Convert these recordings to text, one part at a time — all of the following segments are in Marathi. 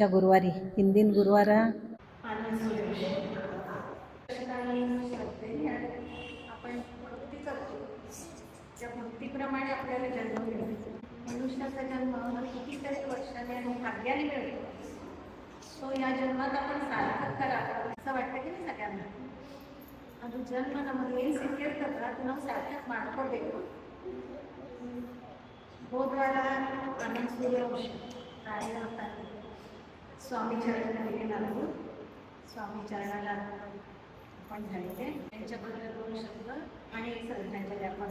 मागच्या गुरुवारी 3 दिन गुरुवार आनंद आपण भक्ती करतो, त्या भक्तीप्रमाणे आपल्याला जन्म मिळतो. मनुष्याचा जन्म कितीतरी वर्षाने आणि भाग्याने मिळतो. तो या जन्मात आपण सार्थक करावा असं वाटतं की नाही सगळ्यांना. आणि जन्म नमून सिक्केर करतात न सार्थक माणको देखो बोधवाला आनंद सूर्यवंश कार्य होतात. स्वामी चरण लागू स्वामी चरणाला आपण झालेले त्यांच्याबद्दल 2 शब्द आणि एक संतांच्या व्यापार.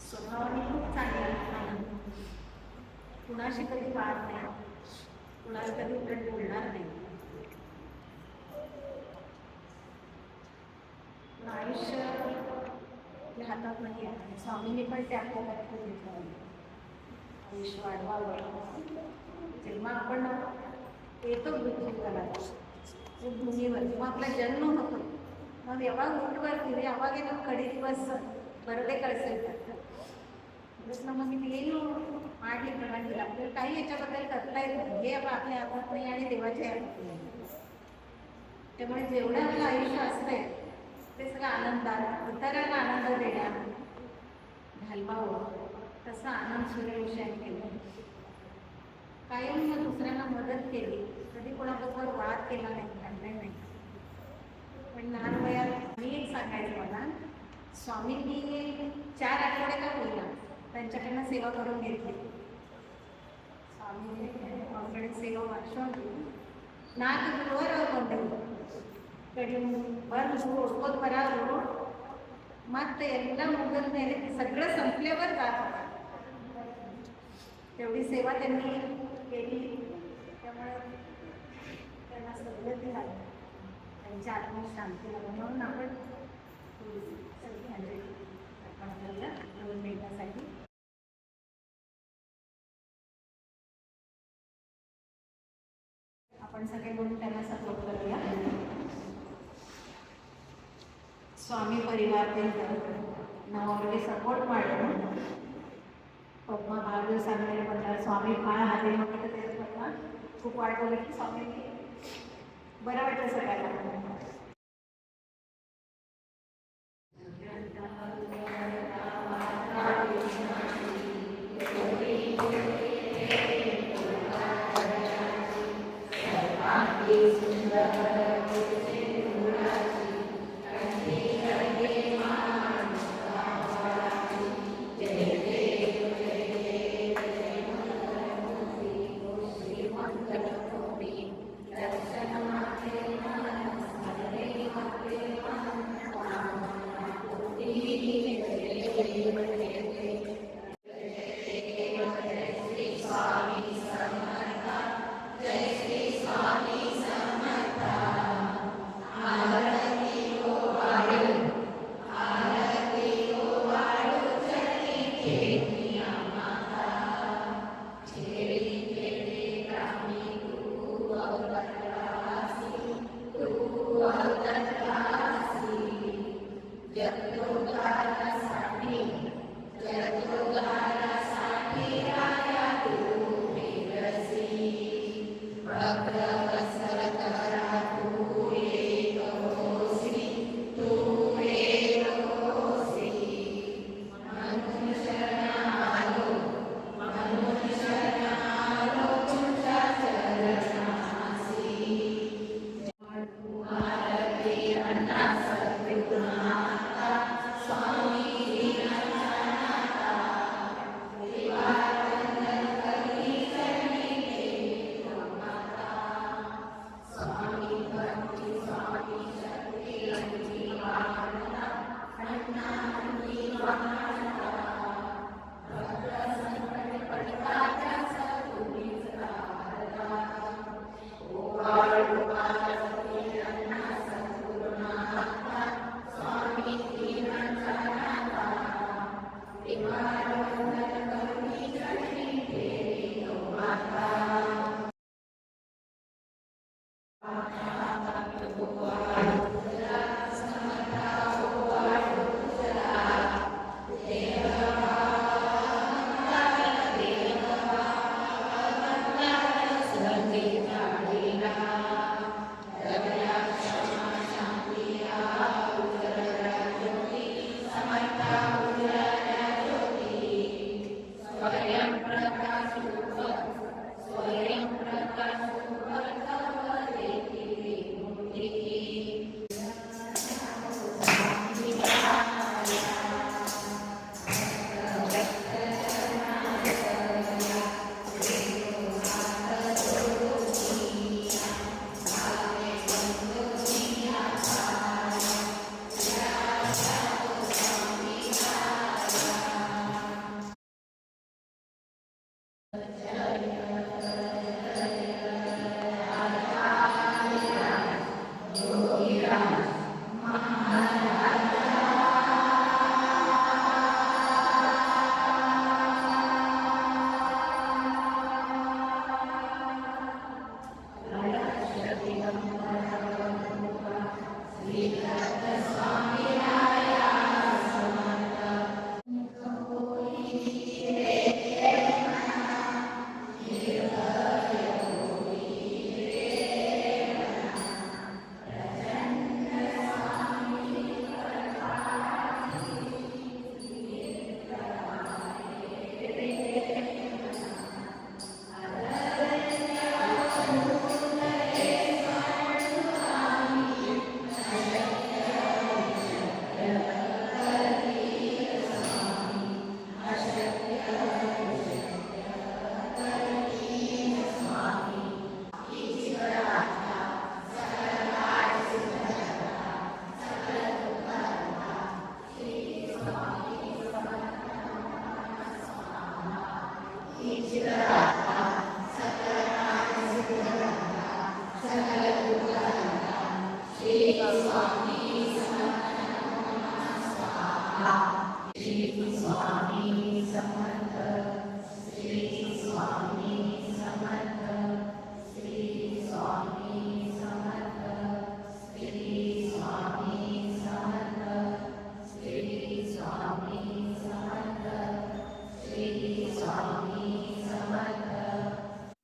स्वभावाने खूप चांगला आनंद, कुणाशी कधी वाद नाही, कुणाला कधी उलट बोलणार नाही. आयुष्य हातात नाही आहे. स्वामींनी पण त्या आपल्याला घेतलं आयुष्य वाढवावं. जेव्हा आपण येतो पृथ्वीला भूमीवर, जेव्हा आपला जन्म होतो, मग एव्हा उठवरती यावागे ना कडे दिवस बरडे कळसे येतात. जसं मग मी येईल मांडली प्रमाणे आपल्याला काही याच्याबद्दल करता येत नाही. हे आपल्या हातात नाही आणि देवाच्या हातात नाही. त्यामुळे जेवढं आपलं आयुष्य असतंय ते सगळं आनंदात, इतरांना आनंद देण्या घालवावं, तसा आनंद सूर्यवंशाने केला. कायम दुसऱ्यांना मदत केली, कधी कोणाबरोबर वाद केला नाही, भांडण नाही. पण लहान वयात मी एक सांगायचं मला, स्वामींनी 4 आठवडे का होईना त्यांच्याकडनं सेवा करून घेतली. स्वामींकडे सेवा वाचवली ना की वर ಕೊಂಡೆವು ಕಡಿ ಬಂದು ಓದ್ಕೋತ ಬರೋರು ಮತ್ತೆ ಎಲ್ಲ ಮುಗಿದ ಮೇಲೆ सगळं संपल्यावर जात होता. तेवढी सेवा त्यांनी केली. त्यामुळे त्यांना सद्गती झाली, त्यांच्या आत्म्यात शांती लागली. म्हणून आपण श्रद्धांजली अर्पण करूया 2 मिनिटासाठी. आपण सगळे म्हणून त्यांना सपोर्ट करूया. स्वामी परिवारದಿಂದ ನಾವು ಅವರಿಗೆ ಸಪೋರ್ಟ್ ಮಾಡೋಣ. ಪದ್ಮ ಭಾಳ सांगायला ಬಂದಾಗ स्वामी फार हाते मग त्याचं खूप वाढवलं की स्वामींनी बरं वाटलं सगळ्यांना.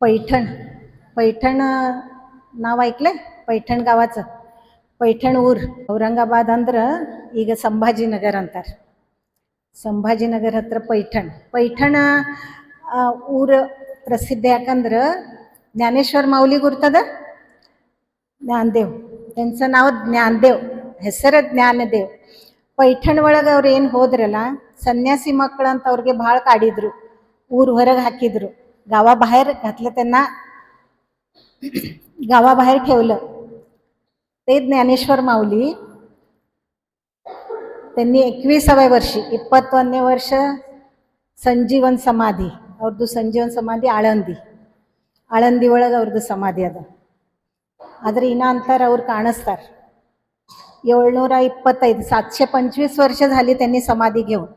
पैठण पैठण ನಾವ್ ಐಕ್ಲೆ पैठण गावाचं पैठण ಊರ್ ಔರಂಗಾಬಾದ್ ಅಂದ್ರೆ ಈಗ ಸಂಭಾಜಿನಗರ ಅಂತಾರೆ. ಸಂಭಾಜಿನಗರ ಹತ್ರ पैठण ಊರು ಪ್ರಸಿದ್ಧ. ಯಾಕಂದ್ರೆ ज्ञानेश्वर माऊली ಗುರ್ತದ, ज्ञानदेव त्यांचं नाव ज्ञानदेव, ಹೆಸರು ಜ್ಞಾನದೇವ್. पैठण ಒಳಗೆ ಅವ್ರು ಏನು ಹೋದ್ರಲ್ಲ, ಸನ್ಯಾಸಿ ಮಕ್ಕಳು ಅಂತ ಅವ್ರಿಗೆ ಭಾಳ ಕಾಡಿದ್ರು, ಊರು ಹೊರಗೆ ಹಾಕಿದ್ರು, गावाबाहेर घातलं, त्यांना गावाबाहेर ठेवलं. ते ज्ञानेश्वर माऊली त्यांनी 21व्या वर्षी 21ನೇ ವರ್ಷ ಸಂಜೀವನ್ ಸಮಾಧಿ ಅವ್ರದ್ದು, ಸಂಜೀವನ್ ಸಮಾಧಿ ಆಳಂದಿ ಒಳಗೆ ಅವ್ರದ್ದು ಸಮಾಧಿ ಅದ. ಆದ್ರೆ ಇನ್ನ ಅಂತಾರೆ ಅವ್ರು ಕಾಣಿಸ್ತಾರೆ 725 725 वर्ष झाली त्यांनी समाधी घेऊन.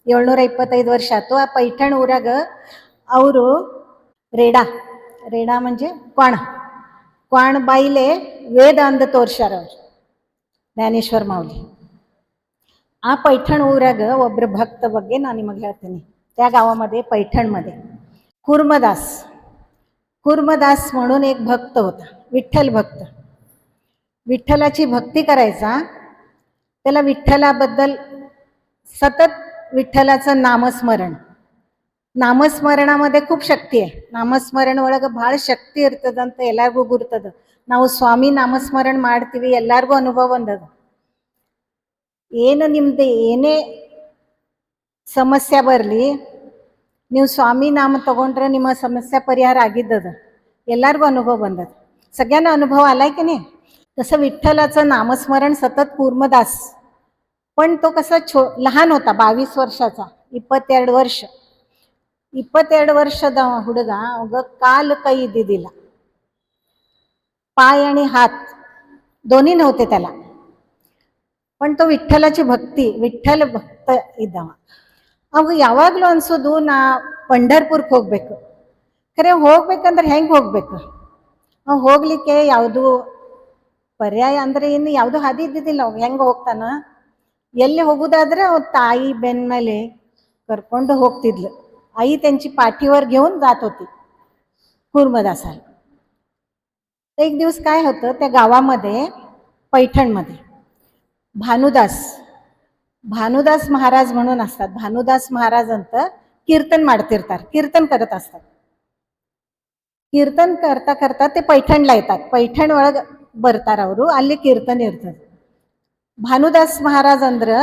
725 वर्ष आतो. आ पैठण ಊರಾಗ ಅವರು रेडा म्हणजे क्वाण बाईले ವೇದ ಅಂದ ತೋರ್ಸ್ಯಾರ ಅವ್ರು ಜ್ಞಾನೇಶ್ವರ ಮಾऊली. ಆ पैठण ಊರಾಗ ಒಬ್ಬರ ಭಕ್ತ ಬಗ್ಗೆ ನಾನು ನಿಮಗೆ ಹೇಳ್ತೀನಿ. त्या गावामध्ये पैठणमध्ये कुर्मदास म्हणून एक भक्त होता, विठ्ठल भक्त. विठ्ठलाची भक्ती करायचा. त्याला विठ्ठलाबद्दल सतत विठ्ठलाचं ನಾಮಸ್ಮರಣಾमध्ये खूप ಶಕ್ತಿ आहे. ನಾಮಸ್ಮರಣ ಒಳಗೆ ಭಾಳ ಶಕ್ತಿ ಇರ್ತದಂತ ಎಲ್ಲರಿಗೂ ಗುರ್ತದ. ನಾವು ಸ್ವಾಮಿ ನಾಮಸ್ಮರಣ ಮಾಡ್ತೀವಿ, ಎಲ್ಲರಿಗೂ ಅನುಭವ ಬಂದದ. ಏನು ನಿಮ್ದು ಏನೇ ಸಮಸ್ಯೆ ಬರಲಿ, ನೀವು ಸ್ವಾಮಿ ನಾಮ ತಗೊಂಡ್ರೆ ನಿಮ್ಮ समस्या परिहार ಆಗಿದ್ದದ. ಎಲ್ಲರಿಗೂ ಅನುಭव ಬಂದದ, सगळ्यांना अनुभव आलाय की नाही. तसं विठ्ठलाचं नामस्मरण सतत कुर्मदास, पण तो कसा लहान होता, 22 वर्षाचा. 22 ವರ್ಷದ ಹುಡುಗ. ಅವಾಗ ಕಾಲು ಕೈ ಇದ್ದಿದ್ದಿಲ್ಲ, पाय आणि हात दोन्ही नव्हते त्याला. पण तो ವಿಠ್ಠಲಾची ವಿಠ್ಠಲ ಭಕ್ತ ಇದ್ದವ. ಅವಾಗ ಯಾವಾಗಲೂ ಅನ್ಸೋದು, ನಾ ಪಂಢರ್ಪುರಕ್ಕೆ ಹೋಗ್ಬೇಕು. ಖರೆ ಹೋಗ್ಬೇಕಂದ್ರೆ ಹೆಂಗೆ ಹೋಗ್ಬೇಕು? ಹೋಗ್ಲಿಕ್ಕೆ ಯಾವುದು ಪರ್ಯಾಯ ಅಂದ್ರೆ ಇನ್ನು ಯಾವುದು ಹಾದಿ ಇದ್ದಿದ್ದಿಲ್ಲ. ಅವಾಗ ಹೆಂಗೆ ಹೋಗ್ತಾನ? ಎಲ್ಲಿ ಹೋಗುದಾದ್ರೆ ಅವ್ರ ताई ಬೆನ್ನ ಮೇಲೆ ಕರ್ಕೊಂಡು ಹೋಗ್ತಿದ್ಲು. आई त्यांची पाठीवर घेऊन जात होती कुर्मदासाला. एक दिवस काय होतं, त्या गावामध्ये पैठणमध्ये भानुदास महाराज म्हणून असतात. भानुदास महाराज ಅಂತ कीर्तन ಮಾಡ್ತಿರ್ತಾರೆ, कीर्तन करत असतात. कीर्तन करता करता ते पैठणला येतात. पैठण ಒಳಗೆ ಬರ್ತಾರೆ ಅವರು, ಅಲ್ಲಿ कीर्तन ಇರ್ತದೆ. भानुदास महाराज ಅಂದ್ರೆ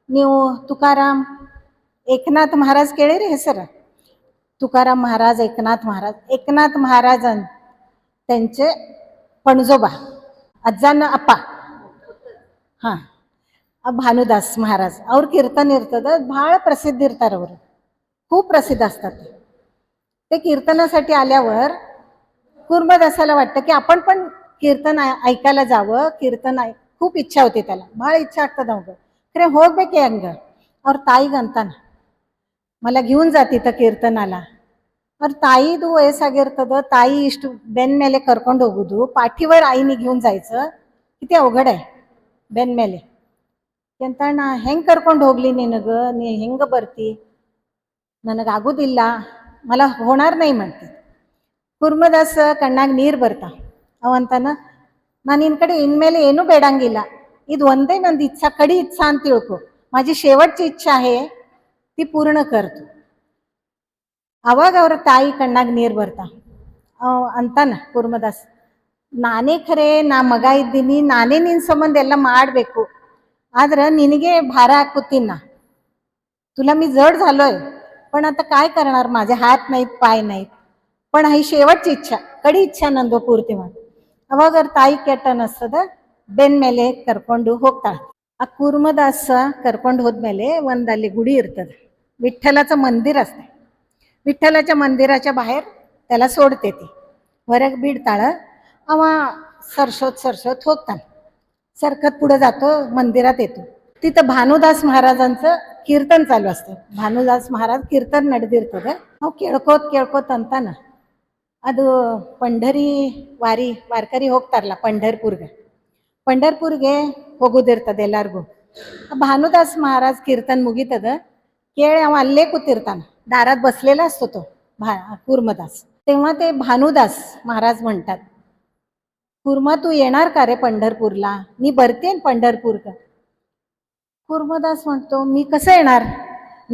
ನೀವು ತುಕಾರಾಮ್ एकनाथ महाराज ಕೇಳಿರಿ ಹೆಸರು? तुकाराम महाराज, एकनाथ महाराज त्यांचे पणजोबा, अज्जान अप्पा. हां, भानुदास महाराज ಅವ್ರ कीर्तन ಇರ್ತದ. ಭಾಳ ಪ್ರಸಿದ್ಧ ಇರ್ತಾರೆ ಅವರು, खूप प्रसिद्ध असतात. ते कीर्तनासाठी आल्यावर कुर्मदासाला वाटतं की आपण पण कीर्तन ऐकायला जावं. खूप इच्छा होती त्याला, ಭಾಳ इच्छा ಆಗ್ತದ ಅವಾಗ. ಖರೆ ಹೋಗ್ಬೇಕೆ ಹಂಗ. ಅವ್ರ ತಾಯಿಗೆ ಅಂತಾನ, मला घेऊन जाती तर कीर्तनाला. ಅವ್ರ ತಾಯಿದು ವಯಸ್ಸಾಗಿರ್ತದ. ತಾಯಿ ಇಷ್ಟು ಬೆನ್ ಮೇಲೆ ಕರ್ಕೊಂಡು ಹೋಗುದು, ಪಾಠಿवर आईनी घेऊन जायचं किती अवघड आहे. ಬೆನ್ ಮೇಲೆ ಅಂತ ನಾ ಹೆಂಗೆ ಕರ್ಕೊಂಡು ಹೋಗ್ಲಿ ನಿನಗೆ? ನೀ ಹೆಂಗೆ ಬರ್ತಿ? ನನಗಾಗೋದಿಲ್ಲ, मला होणार नाही म्हणते. ಕುರ್ಮದಾಸ ಕಣ್ಣಾಗ ನೀರು ಬರ್ತಾ. ಅವಂತಾನ, ನಾನು ನಿನ್ನ ಕಡೆ ಇನ್ಮೇಲೆ ಏನೂ ಬೇಡಂಗಿಲ್ಲ, ಇದು ಒಂದೇ ನಂದು ಇಚ್ಛಾ, ಕಡಿ ಇಚ್ಛಾ ಅಂತ ತಿಳ್ಕೊ. माझी शेवटची इच्छा आहे, ती पूर्ण करतो. ಅವಾಗ ಅವ್ರ ತಾಯಿ ಕಣ್ಣಾಗ ನೀರು ಬರ್ತಾ. ಅಂತಾನ ಕುರ್ಮದಾಸ್, ನಾನೇ ಖರೆ ನಾ ಮಗ ಇದ್ದೀನಿ, ನಾನೇ ನಿನ್ನ ಸಂಬಂಧ ಎಲ್ಲ ಮಾಡಬೇಕು, आद्र निनगे भार हाकूतीन ना, तुला मी जड झालोय, पण आता काय करणार, माझे हात नाहीत पाय नाहीत, पण ही शेवटची इच्छा, कडी इच्छा ನಂದು ಪೂರ್ತಿ ಮಾಡಿ. ಅವಾಗ ತಾಯಿ ಕೆಟ್ಟ ಅನಿಸ್ತದ, ಬೆನ್ ಮೇಲೆ ಕರ್ಕೊಂಡು ಹೋಗ್ತಾಳೆ. ಆ ಕೂರ್ಮದಾಸ ಕರ್ಕೊಂಡು ಹೋದ್ಮೇಲೆ ಒಂದಲ್ಲಿ ಗುಡಿ ಇರ್ತದೆ, ವಿಠ್ಠಲಾचं मंदिर असते. विठ्ठलाच्या मंदिराच्या बाहेर त्याला सोडते ती ಹೊರಗೆ ಬಿಡ್ತಾಳ. ಅವ सरसोत ಹೋಗ್ತಾನೆ. सरकत पुढे जातो, मंदिरात येतो. तिथं भानुदास महाराजांचं कीर्तन चालू असतं. भानुदास महाराज कीर्तन ನಡೆದಿರ್ತದೆ. ನಾವು ಕೇಳ್ಕೋತ ಅಂತಾನ ಅದು ಪಂಢರಿ ವಾರ್ಕರಿ ಹೋಗ್ತಾರಲ್ಲ ಪಂಢರ್ಪುರ್ಗೆ ಹೋಗೋದಿರ್ತದೆ ಎಲ್ಲಾರ್ಗೂ. भानुदास महाराज कीर्तन ಮುಗಿತದ, ಕೇಳಿ ಅವ ಅಲ್ಲೇ ಕೂತಿರ್ತಾನ, दारात बसलेला असतो तो कुर्मदास. तेव्हा ते भानुदास महाराज म्हणतात, कुर्मा तू येणार का रे पंढरपूरला? मी बरते पंढरपूर का? कुर्मदास म्हणतो, मी कसं येणार?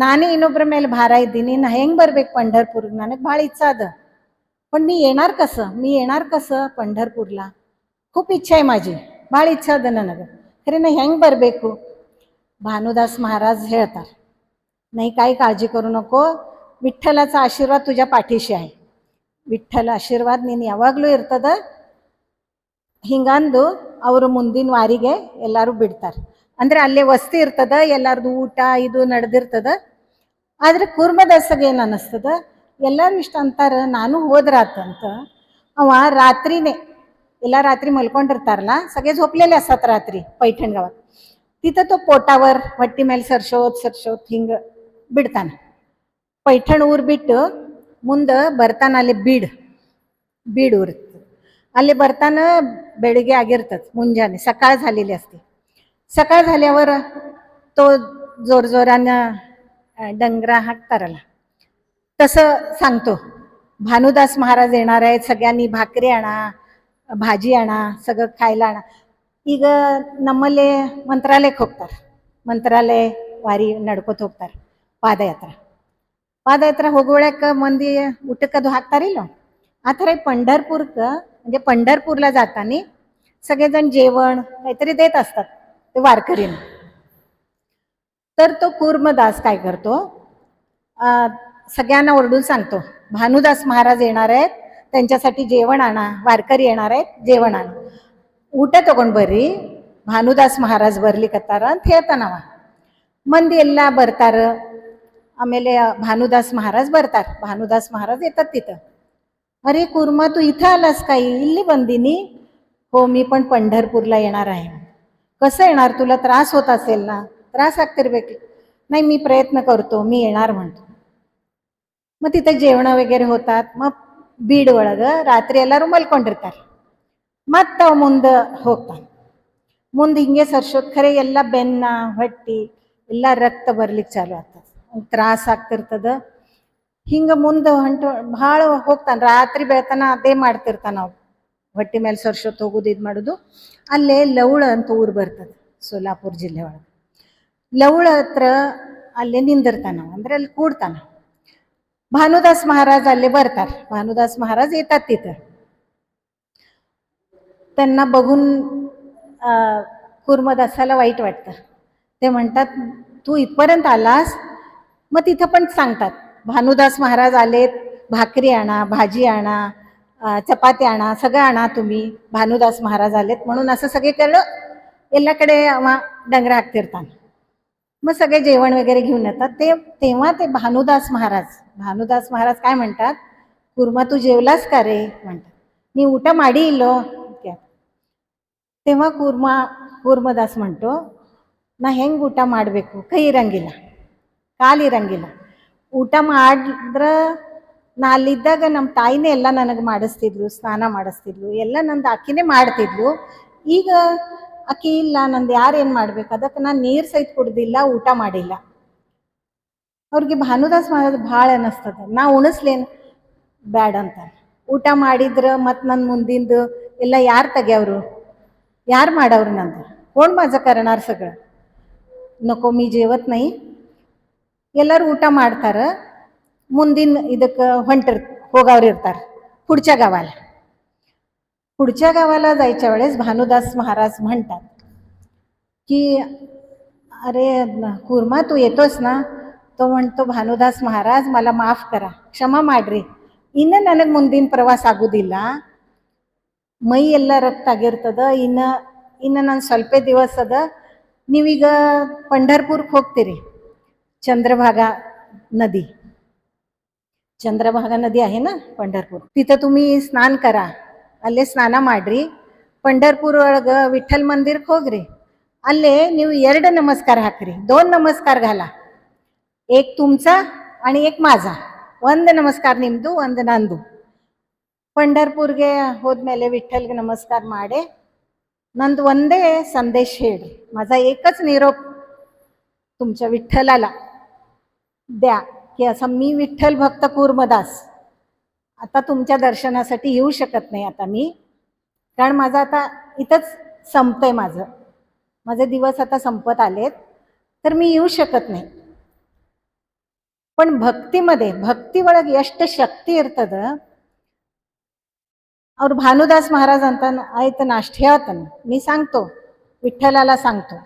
ನಾನೇ ಇನ್ನೊಬ್ಬರ ಮೇಲೆ ಭಾರ ಇದ್ದೀನಿ, ನಾ ಹೆಂಗ್ ಬರ್ಬೇಕು पंढरपूरಗೆ? ನನಗೆ ಭಾಳ ಇಚ್ಛಾ ಅದ, पण मी येणार कसं पंढरपूरला? खूप इच्छा आहे माझी, ಭಾಳ ಇಚ್ಛಾ ಅದ ನನಗೆ, खरे ना ಹೆಂಗ್ ಬರಬೇಕು? भानुदास महाराज ಹೇಳ್ತಾರ, नाही काही काळजी करू नको, ವಿಠ್ಠಲಾचा ಆಶೀರ್ವಾದ तुझ्या पाठीशी आहे. ವಿಠ್ಠಲ ಆಶೀರ್ವಾದ ನೀನು ಯಾವಾಗಲೂ ಇರ್ತದ. ಹಿಂಗಂದು ಅವರು ಮುಂದಿನ ವಾರಿಗೆ ಎಲ್ಲರೂ ಬಿಡ್ತಾರೆ. ಅಂದ್ರೆ ಅಲ್ಲೇ ವಸ್ತಿ ಇರ್ತದ, ಎಲ್ಲಾರ್ದು ಊಟ ಇದು ನಡೆದಿರ್ತದ. ಆದ್ರೆ ಕುರ್ಮದಾಸಗೆ ಏನು ಅನ್ನಿಸ್ತದ, ಎಲ್ಲರೂ ಇಷ್ಟ ಅಂತಾರ, ನಾನು ಹೋದ್ರಾತಂತ. ಅವ रात्रीने ಎಲ್ಲ रात्री मलಕೊಂಡಿರ್ತಾರಲ್ಲ, सगळे झोपलेले असतात रात्री पैठण गावात. तिथं तो पोटावर ಹೊಟ್ಟಿ ಮೇಲೆ ಸರ್ಸೋತ್ ಹಿಂಗ ಬಿಡ್ತಾನೆ. पैठण ಊರು ಬಿಟ್ಟು ಮುಂದೆ ಬರ್ತಾನ, ಅಲ್ಲಿ बीड ಊರು. ಅಲ್ಲಿ ಬರ್ತಾನ, ಬೆಳಿಗ್ಗೆ ಆಗಿರ್ತದೆ, ಮುಂಜಾನೆ सकाळ झालेली असते. सकाळ झाल्यावर तो जोरजोरानं डंगरा हाकतारला तसं सांगतो, भानुदास महाराज येणार आहेत, सगळ्यांनी भाकरी आणा, भाजी आणा, सगळं खायला आणा. ಈಗ ನಮ್ಮಲ್ಲಿ ಮಂತ್ರಾಲಯಕ್ಕೆ ಹೋಗ್ತಾರೆ, ಮಂತ್ರಾಲಯ ವಾರಿ ನಡ್ಕೋತ ಹೋಗ್ತಾರೆ, ಪಾದಯಾತ್ರೆ ಹೋಗುವಳಕ್ಕೆ ಮಂದಿ ಊಟಕ್ಕದು ಹಾಕ್ತಾರಿಲ್ಲ, ಆ ಥರ पंढरपूरचं म्हणजे पंढरपूरला जाताना सगळेजण जेवण काहीतरी देत असतात ते वारकरींना. तर तो कुर्मदास काय करतो, सगळ्यांना ओरडून सांगतो, भानुदास महाराज येणार आहेत, त्यांच्यासाठी जेवण आणा, वारकरी येणार आहेत, जेवण आणा, ಊಟ ತಗೊಂಡು ಬರ್ರಿ, ಭಾನುದಾಸ್ ಮಹಾರಾಜ್ ಬರ್ಲಿಕ್ಕತ್ತಾರ ಅಂತ ಹೇಳ್ತಾನವ. ಮಂದಿ ಎಲ್ಲ ಬರ್ತಾರ. ಆಮೇಲೆ ಭಾನುದಾಸ್ ಮಹಾರಾಜ್ ಬರ್ತಾರೆ. ಭಾನುದಾಸ್ ಮಹಾರಾಜ್ येतात तिथं. अरे कुर्मा तू इथं आलास काही? इल्ली बंदिनी? हो, मी पण पंढरपूरला येणार आहे. कसं येणार? तुला त्रास होत असेल ना? त्रास ಆಗ್ತಿರ್ಬೇಕು. नाही, मी प्रयत्न करतो, मी येणार म्हणतो. मग तिथे जेवण वगैरे होतात. मग बीड ಒಳಗೆ ರಾತ್ರಿ ಎಲ್ಲರೂ ಮಲ್ಕೊಂಡಿರ್ತಾರೆ. ಮತ್ತೆ ಮುಂದೆ ಹೋಗ್ತಾನೆ. ಮುಂದೆ ಹಿಂಗೆ ಸರ್ಸೋತ್, ಖರೆ ಎಲ್ಲ ಬೆನ್ನ ಹೊಟ್ಟಿ ಎಲ್ಲ ರಕ್ತ ಬರ್ಲಿಕ್ಕೆ ಚಾಲು ಆಗ್ತದೆ, ತ್ರಾಸ ಆಗ್ತಿರ್ತದ. ಹಿಂಗೆ ಮುಂದೆ ಭಾಳ ಹೋಗ್ತಾನೆ, ರಾತ್ರಿ ಬೆಳತನ ಅದೇ ಮಾಡ್ತಿರ್ತಾನ. ನಾವು ಹೊಟ್ಟಿ ಮೇಲೆ ಸರ್ಸೋತ್ ಹೋಗೋದು, ಇದು ಮಾಡೋದು. ಅಲ್ಲೇ ಲವಳ ಅಂತ ಊರು ಬರ್ತದೆ, ಸೋಲಾಪುರ ಜಿಲ್ಲೆ ಒಳಗೆ. ಲವಳ ಹತ್ರ ಅಲ್ಲೇ ನಿಂದಿರ್ತಾನ, ಅಂದ್ರೆ ಅಲ್ಲಿ ಕೂಡ್ತಾನ. भानुदास महाराज अल्ले ಬರ್ತಾರೆ. भानुदास महाराज येतात तिथं. त्यांना बघून कुर्मदासाला वाईट वाटतं. ते म्हणतात, तू इथपर्यंत आलास? मग तिथं पण सांगतात, भानुदास महाराज आलेत, भाकरी आणा, भाजी आणा, चपाती आणा, सगळं आणा तुम्ही, भानुदास महाराज आलेत म्हणून. असं सगळीकडं ಎಲ್ಲಕಡೆ ಅವ ಡಂಗರ ಹಾಕ್ತಿರ್ತಾನೆ. मग सगळे जेवण वगैरे घेऊन येतात. तेव्हा ते भानुदास महाराज काय म्हणतात, कुर्मा तू जेवलास का रे म्हणतात. मी ಊಟ ಮಾಡಿ ಇಲ್ಲೋ. तेव्हा ಕುರ್ಮದಾಸ್ म्हणतो, ನಾ ಹೆಂಗೆ ಊಟ ಮಾಡಬೇಕು? ಕೈ ಇರಂಗಿಲ್ಲ, ಕಾಲಿರಂಗಿಲ್ಲ. ಊಟ ಮಾಡಿದ್ರೆ ನಾ ಅಲ್ಲಿದ್ದಾಗ ನಮ್ಮ ತಾಯಿನೇ ಎಲ್ಲ ನನಗೆ ಮಾಡಿಸ್ತಿದ್ಲು, ಸ್ನಾನ ಮಾಡಿಸ್ತಿದ್ಲು, ಎಲ್ಲ ನಂದು ಆಕಿನೇ ಮಾಡ್ತಿದ್ಲು. ಈಗ ಆಕಿ ಇಲ್ಲ, ನಂದು ಯಾರೇನು ಮಾಡ್ಬೇಕು? ಅದಕ್ಕೆ ನಾನು ನೀರು ಸಹಿತ ಕುಡ್ದಿಲ್ಲ, ಊಟ ಮಾಡಿಲ್ಲ. ಅವ್ರಿಗೆ ಭಾನುದಾಸ್ ಮಹಾರಾಜ್ ಭಾಳ ಅನ್ನಿಸ್ತದೆ, ನಾ ಉಣಿಸ್ಲೇನು ಬ್ಯಾಡ ಅಂತ. ಊಟ ಮಾಡಿದ್ರೆ ಮತ್ತು ನನ್ನ ಮುಂದಿಂದು ಎಲ್ಲ ಯಾರು ತೆಗ್ಯವ್ರು, यार ಮಾಡವ್ರು? ನಂದು कोण माझं करणार सगळं? नको, मी जेवत नाही. ಎಲ್ಲರೂ ಊಟ ಮಾಡ್ತಾರೆ. ಮುಂದಿನ ಇದಕ್ಕೆ ಹೋಗವ್ರು ಇರ್ತಾರೆ पुढच्या गावाला जायच्या वेळेस भानुदास महाराज म्हणतात की, अरे कुर्मा तू येतोस ना? तो म्हणतो, भानुदास महाराज मला माफ करा, क्षमा ಮಾಡ್ರಿ, ಇನ್ನು ನನಗೆ ಮುಂದಿನ ಪ್ರವಾಸ ಆಗೋದಿಲ್ಲ, ಮೈ ಎಲ್ಲ ರಕ್ತ ಆಗಿರ್ತದ, ಇನ್ನು ನಾನು ಸ್ವಲ್ಪ ದಿವಸ ಅದ. ನೀವೀಗ पंढरपूरಕ್ಕೆ ಹೋಗ್ತೀರಿ, ಚಂದ್ರಭಾಗಾ ನದಿ, ಚಂದ್ರಭಾಗಾ ನದಿ आहे ना पंढरपूर, तिथं तुम्ही ಸ್ನಾನ करा. ಅಲ್ಲೇ ಸ್ನಾನ ಮಾಡ್ರಿ. पंढरपूर ಒಳಗ ವಿಠ್ಠಲ್ ಮಂದಿರಕ್ಕೆ ಹೋಗ್ರಿ. ಅಲ್ಲೇ ನೀವು 2 नमस्कार ಹಾಕ್ರಿ. 2 नमस्कार घाला. एक तुमचा आणि एक माझा. 1 नमस्कार ನಿಮ್ದು, 1 ನಂದು. पंढरपूरಗೆ ಹೋದ್ಮೇಲೆ ವಿಠ್ಠಲ್ಗೆ ನಮಸ್ಕಾರ ಮಾಡಿ ನಂದು ಒಂದೇ ಸಂದೇಶ ಹೇಳ್ರಿ. माझा एकच निरोप तुमच्या विठ्ठलाला द्या की असं मी विठ्ठल भक्त कूर्मदास आता तुमच्या दर्शनासाठी येऊ शकत नाही आता मी, कारण माझं आता इथंच संपतंय. माझे दिवस आता संपत आलेत, तर मी येऊ शकत नाही. पण ಭಕ್ತಿमध्ये ಭಕ್ತಿ ಒಳಗೆ ಎಷ್ಟು ಶಕ್ತಿ ಇರ್ತದ. ಅವ್ರು ಭಾನುದಾಸ್ महाराज ಅಂತ ಆಯ್ತು ನಾ ಅಷ್ಟು ಹೇಳ್ತಾನೆ, मी सांगतो विठ्ठलाला सांगतो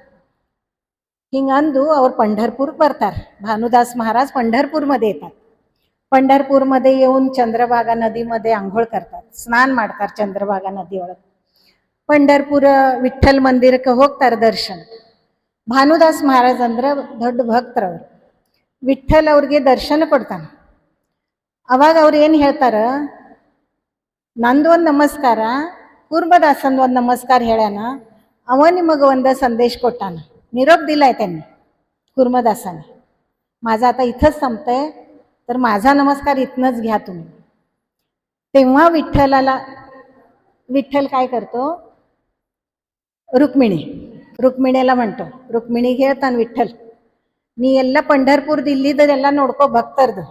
ಹಿಂಗಂದು ಅವ್ರು पंढरपूरಕ್ಕೆ ಬರ್ತಾರೆ. भानुदास महाराज पंढरपूरमध्ये येतात. पंढरपूरमध्ये येऊन चंद्रभागा नदीमध्ये आंघोळ करतात, स्नान ಮಾಡ್ತಾರೆ ಚಂದ್ರಭಾಗಾ ನದಿಯೊಳಗೆ. पंढरपूर ವಿಠ್ಠಲ್ ಮಂದಿರಕ್ಕೆ ಹೋಗ್ತಾರೆ ದರ್ಶನ. ಭಾನುದಾಸ್ महाराज ಅಂದ್ರೆ ದೊಡ್ಡ ಭಕ್ತರವರು. ವಿಠ್ಠಲ್ ಅವ್ರಿಗೆ ದರ್ಶನ ಕೊಡ್ತಾನೆ. ಅವಾಗ ಅವ್ರು ಏನು ಹೇಳ್ತಾರ, ನಂದು ಒಂದು ನಮಸ್ಕಾರ, ಕೂರ್ಮದಾಸಂದು ಒಂದು नमस्कार ಹೇಳ್ಯಾನ, अव निमग ಒಂದು संदेश ಕೊಟ್ಟಾನ, निरोप दिलाय त्यांनी कूर्मदासाने. माझा आता इथंच संपतंय, तर माझा नमस्कार इथनच घ्या तुम्ही. तेव्हा विठ्ठल काय करतो, रुक्मिणीला म्हणतो, रुक्मिणी ಹೇಳ್ತಾನೆ ವಿಠ್ಠಲ್, ನೀ ಎಲ್ಲ पंढरपूर ದಿಲ್ಲಿದೆಲ್ಲ ನೋಡ್ಕೋ, ಭಕ್ತರ್ದು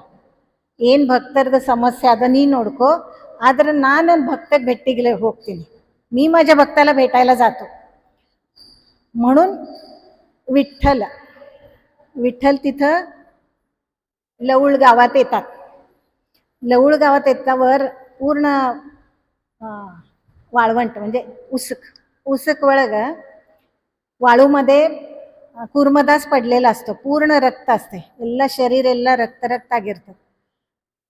ಏನು ಭಕ್ತರ್ದು ಸಮಸ್ಯೆ ಅದ ನೀ ನೋಡ್ಕೋ, आदर ನಾನು भक्त भेटीला ಹೋಗ್ತೀನಿ, मी माझ्या भक्ताला भेटायला जातो. म्हणून विठ्ठल तिथं लवळ गावात येतात. लवळ गावात येतावर पूर्ण वाळवंट म्हणजे उसक ಒಳಗ वाळूमध्ये कूर्मदास पडलेला असतो. पूर्ण रक्त असते, ಎಲ್ಲ शरीर ಎಲ್ಲ रक्त ಆಗಿರ್ತದೆ.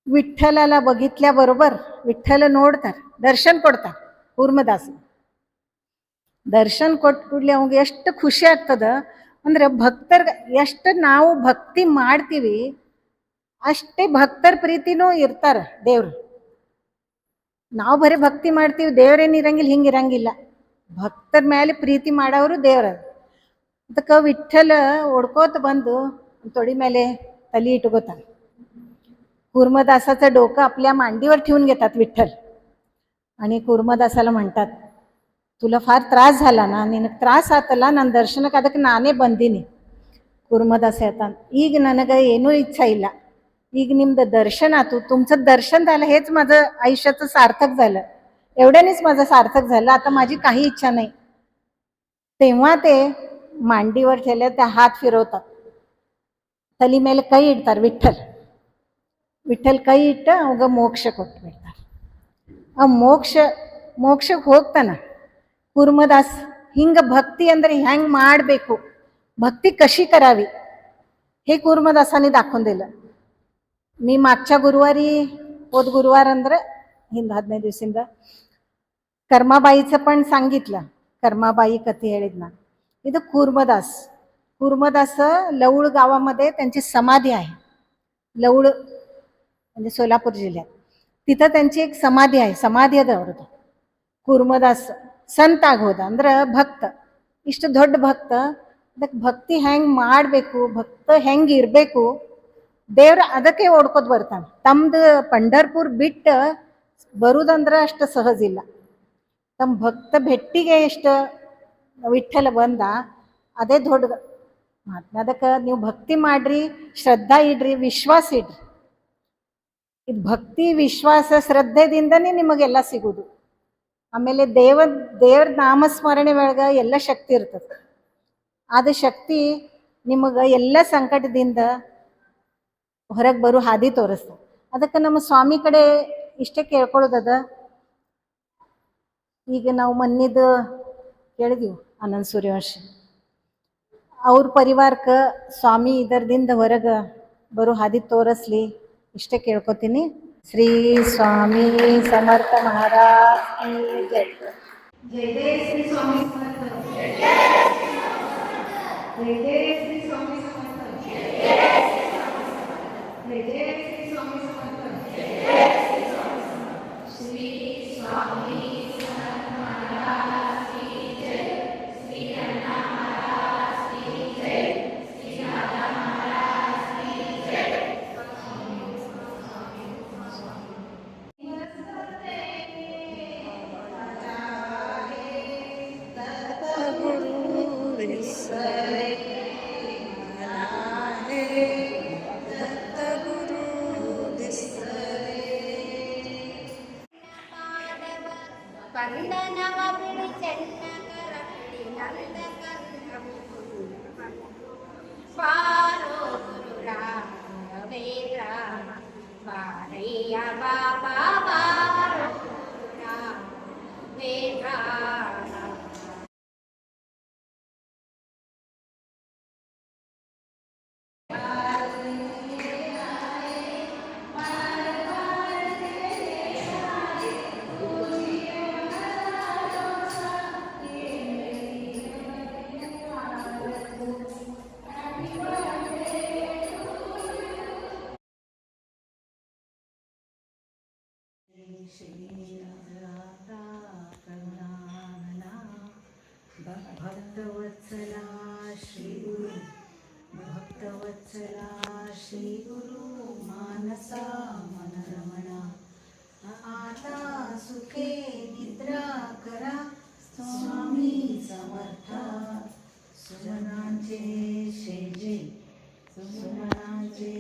ವಿಠ್ಠಲला बघितल्याबरोबर ವಿಠ್ಠಲ ನೋಡ್ತಾರೆ, ದರ್ಶನ ಕೊಡ್ತಾರೆ. ಕೂರ್ಮದಾಸ ದರ್ಶನ ಕೊಟ್ಟು ಕೂಡಲೇ ಅವಂಗೆ ಎಷ್ಟು ಖುಷಿ ಆಗ್ತದ ಅಂದ್ರೆ, ಭಕ್ತರ್ಗೆ ಎಷ್ಟು ನಾವು ಭಕ್ತಿ ಮಾಡ್ತೀವಿ ಅಷ್ಟೇ ಭಕ್ತರ ಪ್ರೀತಿನೂ ಇರ್ತಾರೆ ದೇವ್ರು. ನಾವು ಬರೀ ಭಕ್ತಿ ಮಾಡ್ತೀವಿ, ದೇವ್ರೇನು ಇರಂಗಿಲ್ಲ, ಹಿಂಗಿರಂಗಿಲ್ಲ. ಭಕ್ತರ ಮೇಲೆ ಪ್ರೀತಿ ಮಾಡೋರು ದೇವ್ರ. ಅದಕ್ಕೆ ವಿಠ್ಠಲ ಓಡ್ಕೋತ ಬಂದು ತೊಡಿ ಮೇಲೆ तली इटಗೋತಾನೆ. कूर्मदासाचं डोकं आपल्या मांडीवर ठेवून घेतात विठ्ठल आणि कूर्मदासाला म्हणतात, तुला फार त्रास झाला ना, ನಿನಗೆ ತ್ರಾಸ ಆತಲ್ಲ, ನನ್ನ ದರ್ಶನಕ್ಕೆ ಅದಕ್ಕೆ ನಾನೇ ಬಂದೀನಿ. कूर्मदास ಹೇಳ್ತಾನೆ, ಈಗ ನನಗೆ ಏನೂ इच्छा ಇಲ್ಲ, ಈಗ ನಿಮ್ದು दर्शन आतू, तुमचं दर्शन झालं हेच माझं आयुष्याचं सार्थक झालं, एवढ्यानेच माझं सार्थक झालं, आता माझी काही इच्छा नाही. तेव्हा ते मांडीवर ठेवले त्या हात फिरवतात, तली ಮೇಲೆ ಕೈ ಇಡ್ತಾರೆ ವಿಠ್ಠಲ್ ಕೈ ಇಟ್ಟ ಅವಾಗ ಮೋಕ್ಷ ಕೊಟ್ಟು ಬಿಡ್ತಾರೆ. ಆ ಮೋಕ್ಷಕ್ಕೆ ಹೋಗ್ತಾನ ಕೂರ್ಮದಾಸ್. ಹಿಂಗ ಭಕ್ತಿ ಅಂದ್ರೆ ಹೆಂಗ್ ಮಾಡಬೇಕು, भक्ती कशी करावी हे कूर्मदासाने दाखवून दिलं. मी मागच्या गुरुवारी, होत गुरुवार ಅಂದ್ರೆ ಹಿಂದೆ 15 ದಿವಸದಿಂದ कर्माबाईचं पण सांगितलं. कर्माबाई कथे ಹೇಳಿದ್ನ. ಇದು कूर्मदास लवळ गावामध्ये त्यांची समाधी आहे. लवळ म्हणजे सोलापूर जिल्ह्यात, तिथं त्यांची एक समाधी आहे. समाधी ಅದ ಅವ್ರದ್ದು. ಕೂರ್ಮದಾಸ್ ಸಂತ ಆಗೋದ ಅಂದ್ರೆ ಭಕ್ತ, ಇಷ್ಟು ದೊಡ್ಡ ಭಕ್ತ. ಅದಕ್ಕೆ ಭಕ್ತಿ ಹೆಂಗ್ ಮಾಡಬೇಕು, ಭಕ್ತ ಹೆಂಗ್ ಇರಬೇಕು, ದೇವ್ರ ಅದಕ್ಕೆ ಓಡ್ಕೋತ ಬರ್ತಾನೆ. ತಮ್ದು पंढरपूर ಬಿಟ್ಟು ಬರುದಂದ್ರೆ ಅಷ್ಟು ಸಹಜ ಇಲ್ಲ. ತಮ್ಮ ಭಕ್ತ ಭೆಟ್ಟಿಗೆ ಎಷ್ಟು ವಿಠ್ಠಲ ಬಂದ, ಅದೇ ದೊಡ್ಡ ಮಾತು. ಅದಕ್ಕೆ ನೀವು ಭಕ್ತಿ ಮಾಡ್ರಿ, ಶ್ರದ್ಧಾ ಇಡ್ರಿ, ವಿಶ್ವಾಸ ಇಡ್ರಿ. ಇದು ಭಕ್ತಿ, ವಿಶ್ವಾಸ, ಶ್ರದ್ಧೆದಿಂದನೇ ನಿಮಗೆಲ್ಲ ಸಿಗುದು. ಆಮೇಲೆ ದೇವ್ರ ನಾಮಸ್ಮರಣೆ ಒಳಗೆ ಎಲ್ಲ ಶಕ್ತಿ ಇರ್ತದೆ. ಅದು ಶಕ್ತಿ ನಿಮಗೆ ಎಲ್ಲ ಸಂಕಟದಿಂದ ಹೊರಗೆ ಬರೋ ಹಾದಿ ತೋರಿಸ್ತದೆ. ಅದಕ್ಕೆ ನಮ್ಮ ಸ್ವಾಮಿ ಕಡೆ ಇಷ್ಟೇ ಕೇಳ್ಕೊಳ್ಳೋದದ. ಈಗ ನಾವು ಮೊನ್ನೆದು ಕೇಳಿದೀವಿ ಆನಂದ್ ಸೂರ್ಯವಂಶಿ ಅವ್ರ ಪರಿವಾರಕ್ಕೆ ಸ್ವಾಮಿ ಇದರದಿಂದ ಹೊರಗೆ ಬರೋ ಹಾದಿ ತೋರಿಸ್ಲಿ, ಇಷ್ಟೇ ಕೇಳ್ಕೊತೀನಿ. ಶ್ರೀ ಸ್ವಾಮಿ ಸಮರ್ಥ ಮಹಾರಾಜ್ ಕಿ ಜೈ. जय जय श्री स्वामी समर्थ. जय जय श्री स्वामी समर्थ. जय जय श्री स्वामी समर्थ. बाबा बारो वेरा भक्तवत्सला श्री गुरु भक्तवत्सला श्री गुरु मानसा मनरमणा आता सुखे निद्रा करा स्वामी समर्था सुमनांचे शेजे सुमनांचे